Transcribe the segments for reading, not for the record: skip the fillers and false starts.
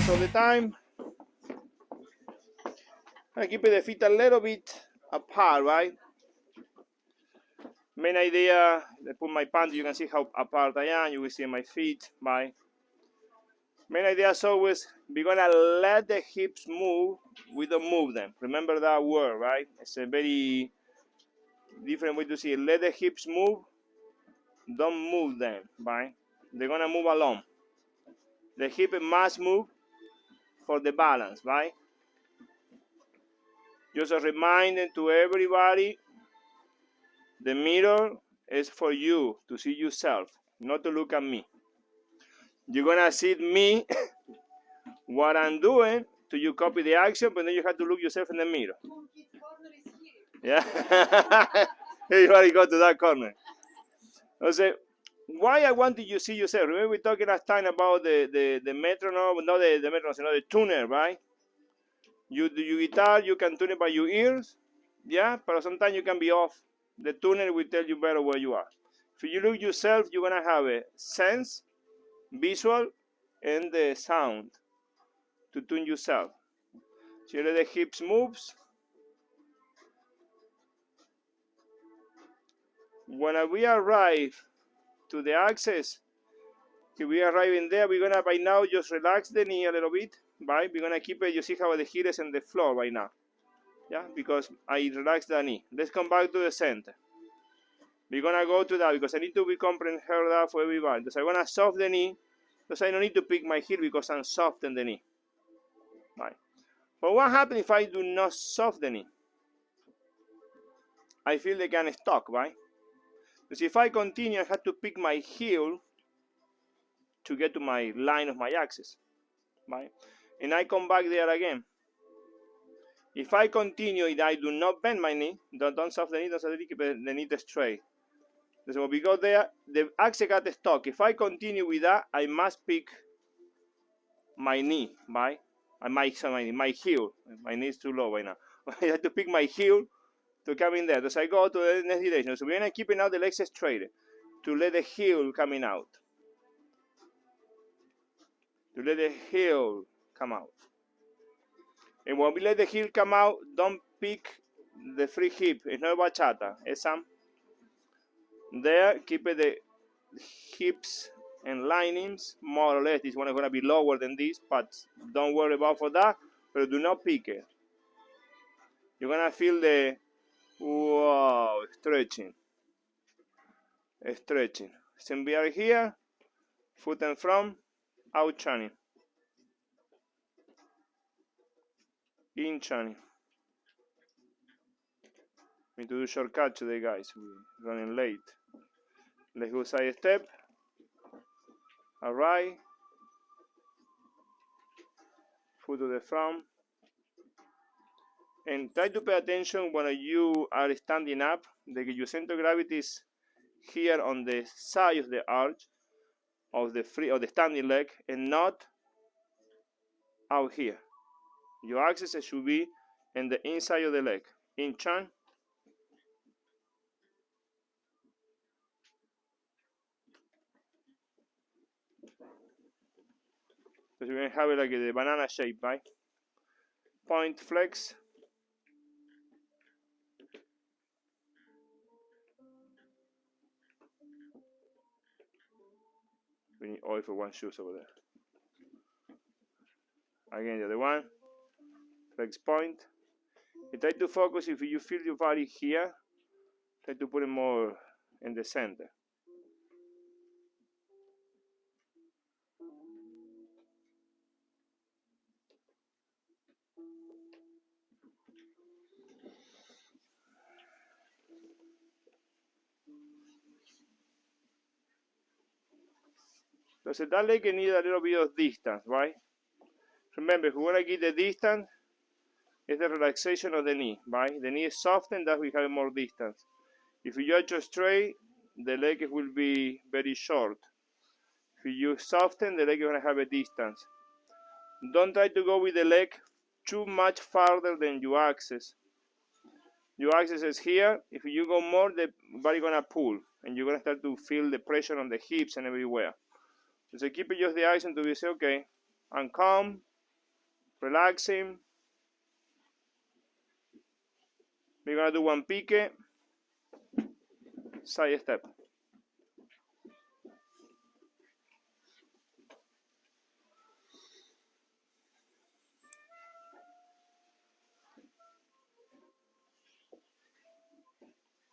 as all the time. I keep the feet a little bit apart, right? Main idea, I put my pants, you can see how apart I am, you will see my feet, right? Main idea is always, we're gonna let the hips move, we don't move them. Remember that word, right? It's a very different way to see it. Let the hips move, don't move them, right? They're gonna move along. The hip must move for the balance, right? Just a reminder to everybody, the mirror is for you, to see yourself, not to look at me. You're gonna see me, what I'm doing, till you copy the action, but then you have to look yourself in the mirror. Yeah. Everybody go to that corner. I say, why I want you to see yourself? Remember we talking last time about the metronome, not the metronome, you know, the tuner, right? You do your guitar, you can tune it by your ears, yeah, but sometimes you can be off. The tuner will tell you better where you are. If you look yourself, you're gonna have a sense, visual, and the sound to tune yourself. So you let the hips moves. When we arrive to the axis, if we arrive in there, we're gonna by now just relax the knee a little bit, right? We're gonna keep it, you see how the heel is on the floor right now. Yeah, because I relaxed the knee. Let's come back to the center. We're gonna go to that because I need to be comprehend that for everybody. Because I wanna soft the knee, because I don't need to pick my heel because I'm soft in the knee. Right. But what happens if I do not soft the knee? I feel they can stuck, right? Because if I continue, I have to pick my heel to get to my line of my axis, right? And I come back there again. If I continue and I do not bend my knee, don't soft the knee, don't soft the knee, keep the knee straight. So when we go there, the axis got stuck. If I continue with that, I must pick my knee, right? My heel. My knee is too low right now. I have to pick my heel to come in there. So I go to the next direction. So we're gonna keep now the legs straight to let the heel coming out. To let the heel come out. And when we let the heel come out, don't pick the free hip. It's not bachata. It's some. There, keep it the hips and linings more or less. This one is going to be lower than this, but don't worry about for that. But do not pick it. You're going to feel the wow stretching. Stretching. Same bear here. Foot and from. Out churning. In churning. We need to do shortcut today, guys. We're running late. Let's go side step. All right. Foot to the front. And try to pay attention when you are standing up. Your center of gravity is here on the side of the arch of the standing leg, and not out here. Your axis should be in the inside of the leg. In turn. So you're going to have it like the banana shape, right? Point, flex. We need oil for one shoes over there. Again, the other one. Flex point. You try to focus if you feel your body here. Try to put it more in the center. So that leg needs a little bit of distance, right? Remember, if we want to get the distance, it's the relaxation of the knee, right? The knee is softened, that we have more distance. If you just straight, the leg will be very short. If you soften, the leg is going to have a distance. Don't try to go with the leg too much farther than your axis. Your axis is here. If you go more, the body is going to pull, and you're going to start to feel the pressure on the hips and everywhere. So keep it just the action to be say, okay, I'm calm, relaxing. We're gonna do one pique, side step.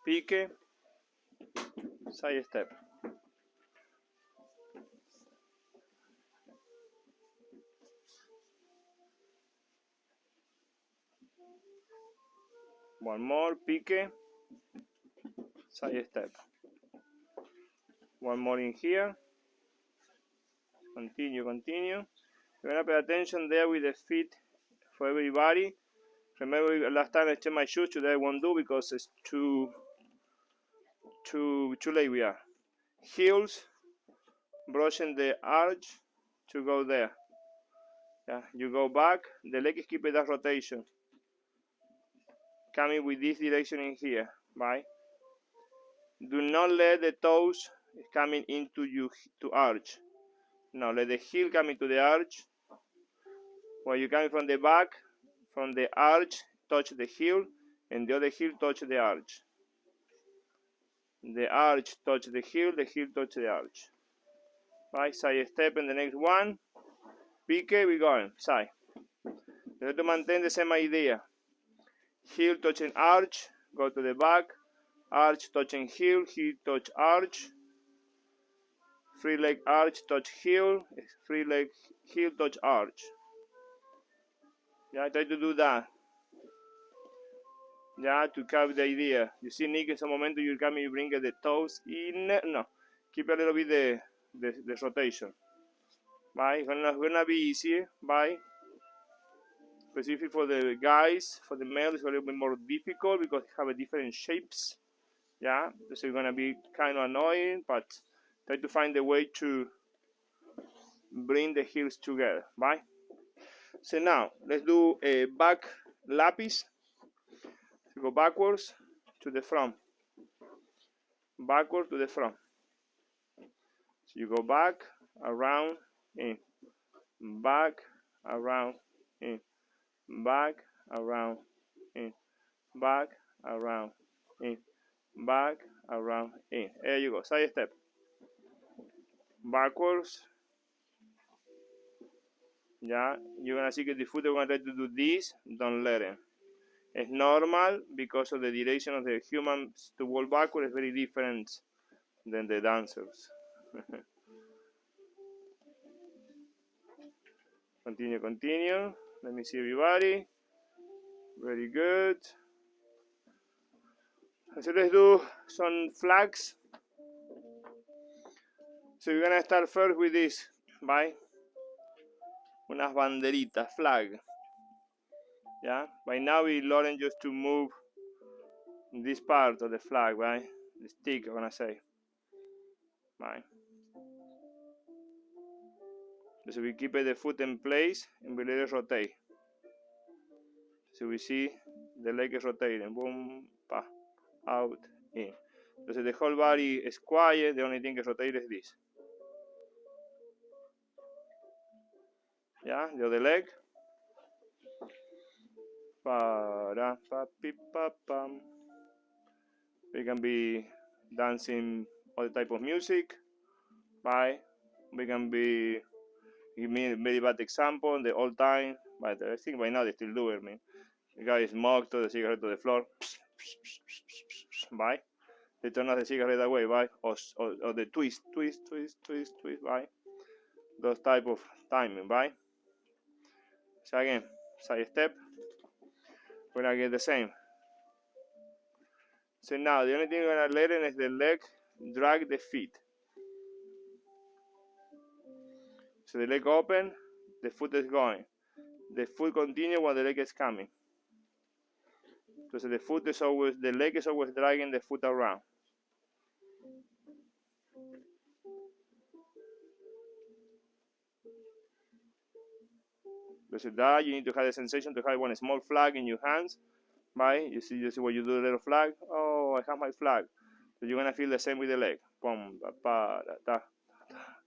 Pique, side step. One more, pique, side step. One more in here. Continue, continue. You're gonna pay attention there with the feet for everybody. Remember last time I checked my shoes, today I won't do because it's too late we are. Heels, brushing the arch to go there. Yeah, you go back, the leg is keeping that rotation. Coming with this direction in here, right? Do not let the toes coming into you to arch. No, let the heel come into the arch. When you're coming from the back, from the arch, touch the heel, and the other heel touch the arch. The arch touch the heel touch the arch. Right, side step in the next one. Pique, we're going, side. You have to maintain the same idea. Heel touching arch, go to the back. Arch touching heel touch arch. Free leg arch touch heel, free leg heel touch arch. Yeah, try to do that. Yeah, to carry the idea. You see, Nick, in some moment you're coming, you bring the toes in. No, keep a little bit the rotation. Right, it's gonna be easy. Right, specific for the guys, for the male, it's a little bit more difficult because they have a different shapes. Yeah, so it's gonna be kind of annoying, but try to find a way to bring the heels together. Right. So now let's do a back lapis. So go backwards to the front. Backward to the front. So you go back, around, in. Back, around, in. Back, around, in. Back, around, in. Back, around, in. There you go. Side step. Backwards. Yeah, you're gonna see that the foot are gonna try to do this. Don't let it. It's normal because of the direction of the humans to walk backward is very different than the dancers. Continue, continue. Let me see everybody. Very good. So let's do some flags. So we're gonna start first with this, right? Unas banderitas, flag. Yeah. By now we learn just to move this part of the flag, right? The stick, I'm gonna say. Right. So we keep the foot in place and we let it rotate. So we see the leg is rotating. Boom, pa, out, in. So the whole body is quiet. The only thing that rotates is this. Yeah, the other leg. Pa, pa, pi, pa, pam. We can be dancing all type of music. Right? We can be, give me a very bad example, the old time, but I think by now they still do it. I mean, the guy smoked the cigarette to the floor. Right? They turn off the cigarette away, right? Or the twist, right? Those type of timing, right? So again, side step. We're gonna get the same. So now the only thing we're gonna learn is the leg drag the feet. So the leg open, the foot is going. The foot continue while the leg is coming. So the leg is always dragging the foot around. So that you need to have the sensation to have one small flag in your hands, right? You see when you do the little flag. Oh, I have my flag. So you're gonna feel the same with the leg. Boom, pa, da, ta,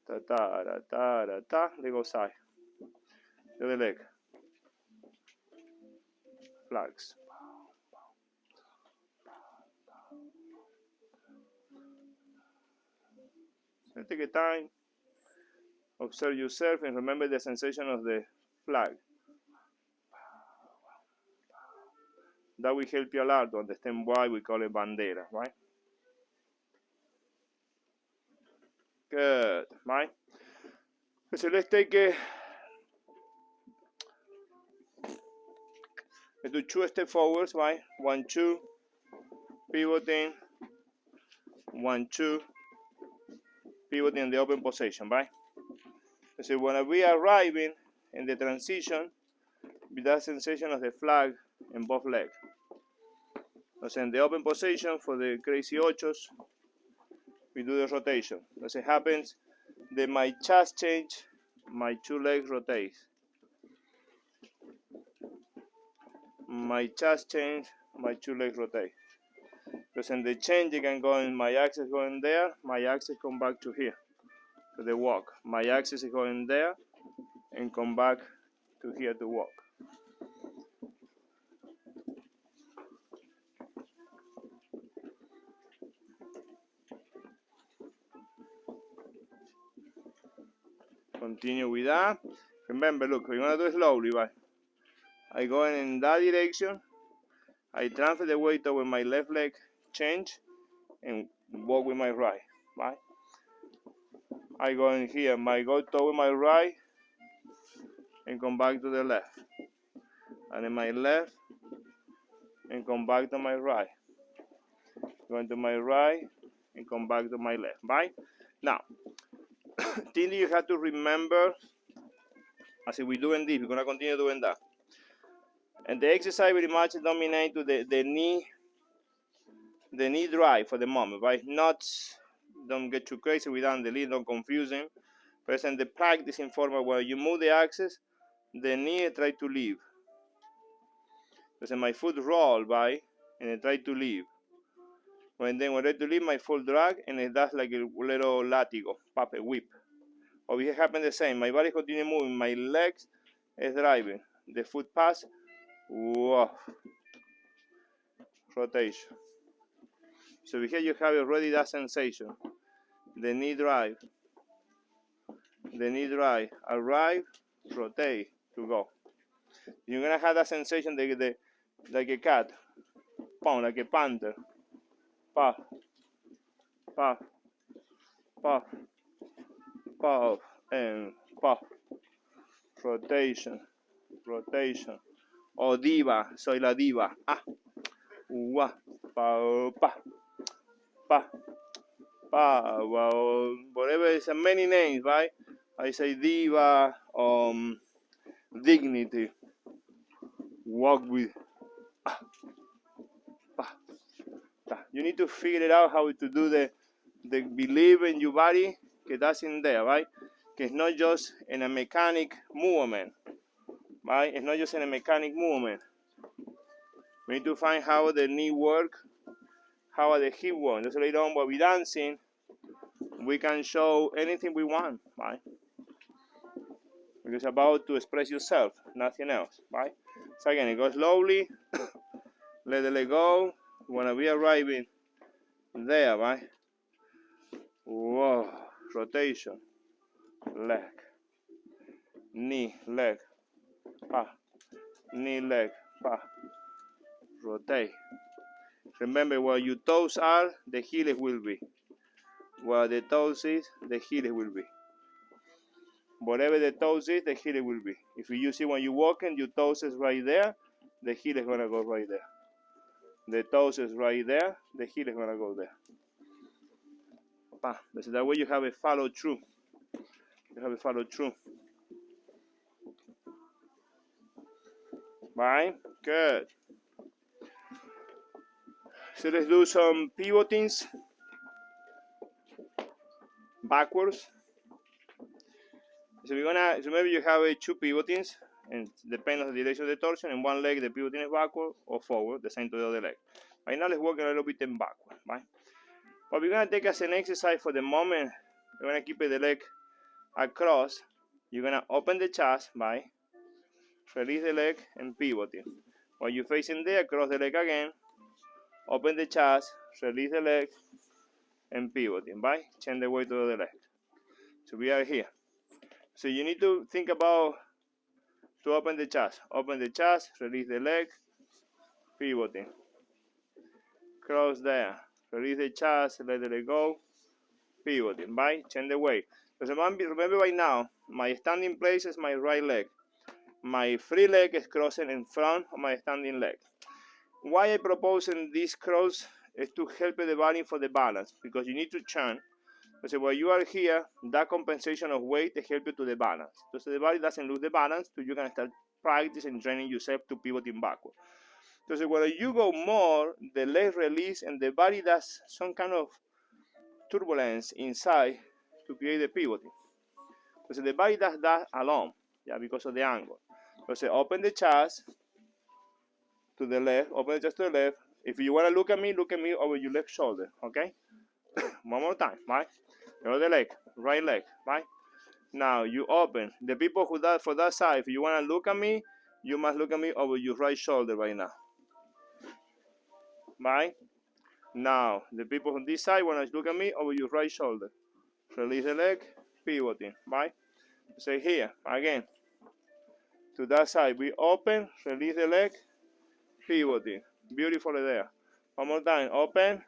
ta, ta, ta, ta. They go side. The other leg. flags. So take a time, observe yourself, and remember the sensation of the flag. That will help you a lot to understand why we call it bandera, right? Good, right? So let's take a, let's do 2 step forwards, right? 1, 2, pivoting, 1, 2, pivoting in the open position, right? So when we are arriving in the transition, with that sensation of the flag in both legs. So in the open position for the crazy ochos, we do the rotation. As it happens, then my chest change, my 2 legs rotate. My chest change, my 2 legs rotate. Because in the change, you can go in my axis going there, my axis come back to here, to the walk. My axis is going there and come back to here to walk. Continue with that. Remember, look, we're gonna do it slowly, right? I go in that direction. I transfer the weight over my left leg, change, and walk with my right, right? I go in here, go toward my right, and come back to the left. And then my left, and come back to my right. Going to my right, and come back to my left, right? Now, thing you have to remember, as we're doing this, we're gonna continue doing that. And the exercise very much dominates to the knee drive for the moment, right? Not, don't get too crazy with that, the lead, don't confuse him. But in the practice informal, where you move the axis, the knee try to leave. Because my foot roll by, and I try to leave. When I try to leave, my full drag, and it does like a little latigo, pop, a whip. Over here happens the same. My body continue moving, my legs is driving. The foot pass, whoa, rotation. So here you have already that sensation. The knee drive, arrive, rotate, to go. You're gonna have that sensation like a cat, pound, like a panther, puff, puff, puff, puff, and puff, rotation, rotation. Oh, diva, soy la diva. Ah, uah, pa, pa, pa, pa, well, whatever, it's many names, right? I say diva, dignity, walk with, ah, pa, ta. You need to figure it out how to do the believe in your body, que that's in there, right? Que it's not just in a mechanic movement, right? It's not just in a mechanic movement. We need to find how the knee work, how the hip work. Just later on, while we're dancing, we can show anything we want, right? Because it's about to express yourself, nothing else, right? So again, it goes slowly. Let the leg go. When we arriving there, right? Whoa, rotation, leg, knee, leg, pa, knee, leg, pa, rotate. Remember, where your toes are, the heels will be. Where the toes is, the heels will be. Whatever the toes is, the heel will be. If you see when you're walking, your toes is right there, the heel is gonna go right there. The toes is right there, the heel is gonna go there. So that way you have a follow through. You have a follow through. Right? Good. So let's do some pivotings backwards. So we're gonna, so maybe you have two pivotings, and depending on the direction of the torsion, in one leg the pivoting is backward or forward, the same to the other leg. Right now let's work a little bit in backward, right? What we're gonna take as an exercise for the moment, we're gonna keep the leg across. You're gonna open the chest, right? Release the leg and pivoting. While you're facing there, cross the leg again, open the chest, release the leg, and pivoting, right? Change the weight to the other leg. So we are here. So you need to think about to open the chest, release the leg, pivoting, cross there, release the chest, let the leg go, pivoting, right? Change the weight. Because remember right now, my standing place is my right leg. My free leg is crossing in front of my standing leg. Why I propose in this cross is to help the body for the balance, because you need to turn. So while you are here, that compensation of weight to help you to the balance. So the body doesn't lose the balance, so you can start practicing training yourself to pivoting backward. So when you go more, the leg release and the body does some kind of turbulence inside to create the pivoting. So the body does that alone, yeah, because of the angle. So open the chest to the left, open the chest to the left. If you want to look at me over your left shoulder, okay? One more time, right? The other leg, right leg, right? Now you open. The people who that for that side, if you want to look at me, you must look at me over your right shoulder right now. Right? Now, the people on this side want to look at me over your right shoulder. Release the leg, pivoting, right? Say here, again. To that side, we open, release the leg, pivoting. Beautifully there. One more time, open,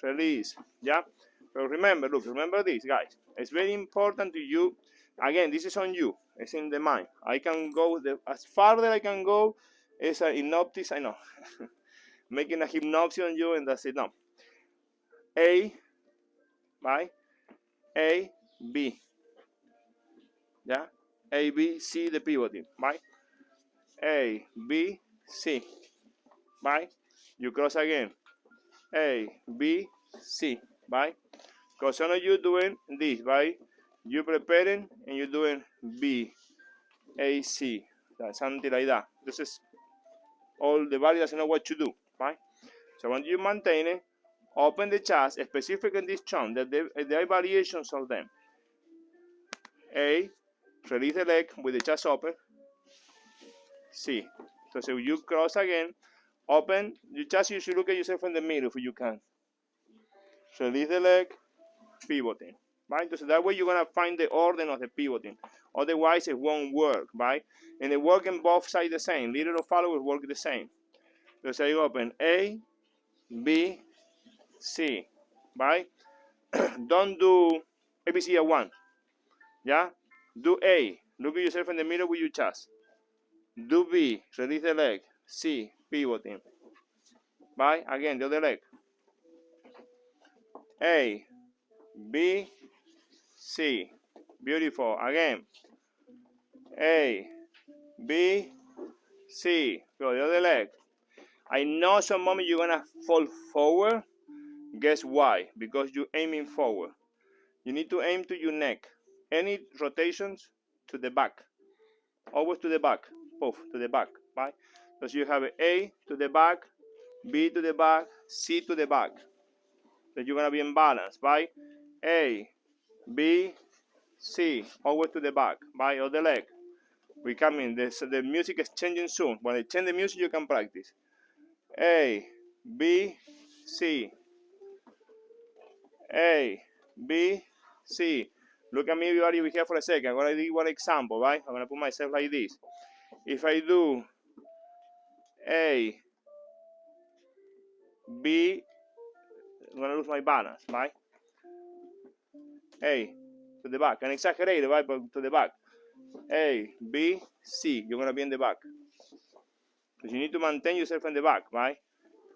release, yeah? So remember, look, remember this, guys. It's very important to you. Again, this is on you. It's in the mind. I can go, as far as I can go, it's an hypnosis, I know. Making a hypnosis on you, and that's it. No. A, right? A, B. Yeah? A, B, C, the pivoting, right? A, B, C. Right? You cross again. A, B, C. Right? Because some of you doing this, right? You preparing and you're doing B, A, C. Something like that. This is all the body doesn't know what to do, right? So when you maintain it, open the chest, specifically in this chunk, that there are variations of them. A, release the leg with the chest open. C. So you cross again, open your chest. You should look at yourself in the mirror if you can. Release the leg, pivoting. Right? So that way you're gonna find the order of the pivoting. Otherwise, it won't work, right? And it works on both sides the same. Leader or follower work the same. So say open A, B, C, right? Don't do ABC at one. Yeah? Do A. Look at yourself in the mirror with your chest. Do B. Release the leg. C. Pivoting. Right? Again, the other leg. A. B. C. Beautiful. Again. A. B. C. Go the other leg. I know some moment you're going to fall forward. Guess why? Because you're aiming forward. You need to aim to your neck. Any rotations to the back. Always to the back. Poof, to the back. Right? So you have A to the back, B to the back, C to the back. So you're going to be in balance. Right? A, B, C. Always to the back. Right? Other leg. We come in. The music is changing soon. When I change the music, you can practice. A, B, C. A, B, C. Look at me, everybody, over here for a second. I'm going to do one example, right? I'm going to put myself like this. If I do A, B, I'm going to lose my balance, right? A, to the back. And exaggerate, right? But to the back. A, B, C. You're going to be in the back. Because you need to maintain yourself in the back, right?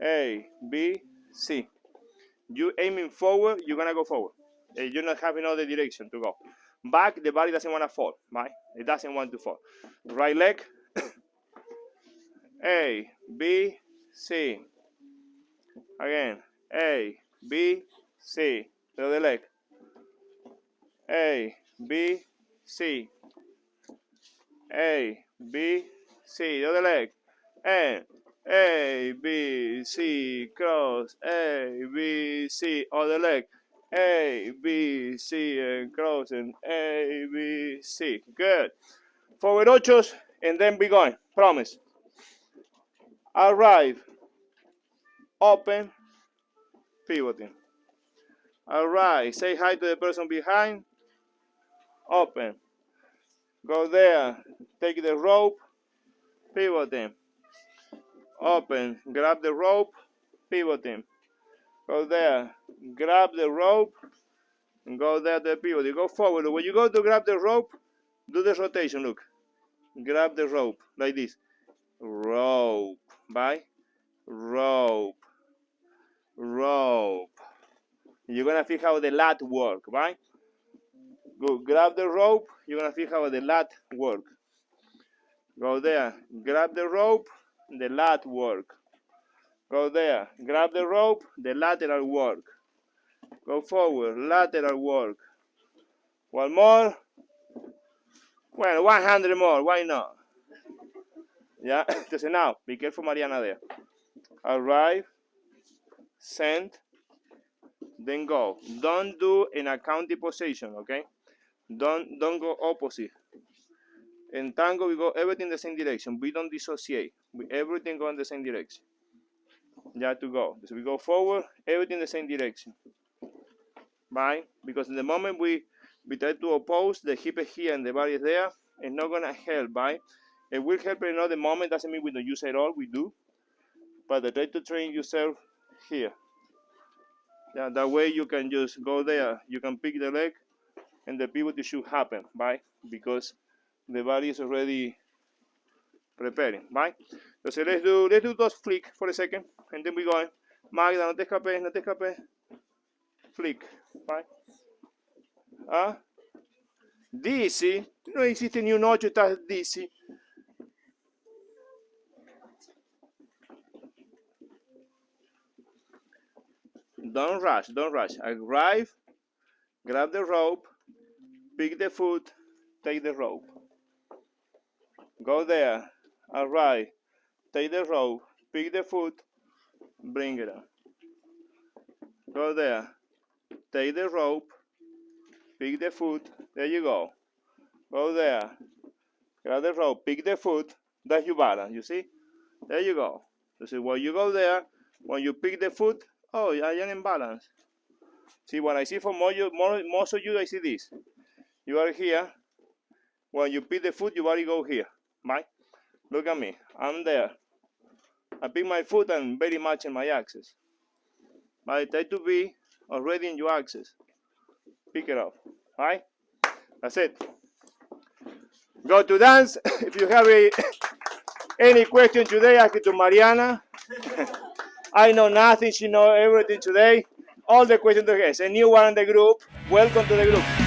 A, B, C. You aiming forward, you're going to go forward. You're not having other direction to go. Back, the body doesn't want to fall, right? It doesn't want to fall. Right leg. A, B, C. Again. A, B, C. The other leg. A, B, C. A, B, C. The other leg. And A, B, C. Cross. A, B, C. Other leg. A, B, C. And cross. And A, B, C. Good. Forward ochos. And then be going. Promise. Arrive, open, pivoting. All right, say hi to the person behind, open. Go there, take the rope, pivoting. Open, grab the rope, pivoting. Go there, grab the rope, and go there to the pivot. You go forward. When you go to grab the rope, do the rotation, look. Grab the rope, like this. Rope, bye. Rope, rope. You're gonna feel how the lat work, right? Go grab the rope, you're gonna feel how the lat work. Go there, grab the rope, the lat work. Go there, grab the rope, the lateral work. Go forward, lateral work. One more. Well, 100 more, why not? Yeah, entonces now, be careful Mariana there. Arrive, send, then go. Don't do in a county position, okay? Don't go opposite. In tango, we go everything the same direction. We don't dissociate. We everything go in the same direction. You have to go. So we go forward, everything the same direction. Right? Because in the moment we try to oppose, the hip is here and the body is there, it's not gonna help, right? It will help in another moment, doesn't mean we don't use it at all, we do. But try to train yourself here. Yeah, that way you can just go there, you can pick the leg, and the pivot should happen, right? Because the body is already preparing, right? So let's do those flick for a second, and then we go. Magda, no te escapes. Flick, right? ¿Ah? Dizzy, no hiciste ni un 8, estás dizzy. Don't rush. Arrive, grab the rope, pick the foot, take the rope. Go there, arrive, take the rope, pick the foot, bring it up. Go there, take the rope, pick the foot, there you go. Go there, grab the rope, pick the foot, that's your balance, you see? There you go. So when you go there, when you pick the foot, oh, I am in balance. See, when I see for most of you, I see this. You are here. When you pick the foot, your body go here. Right? Look at me. I'm there. I pick my foot and very much in my axis. I try to be already in your axis. Pick it up. Right? That's it. Go to dance. If you have any question today, ask it to Mariana. I know nothing. She knows everything today. All the questions to her. A new one in the group. Welcome to the group.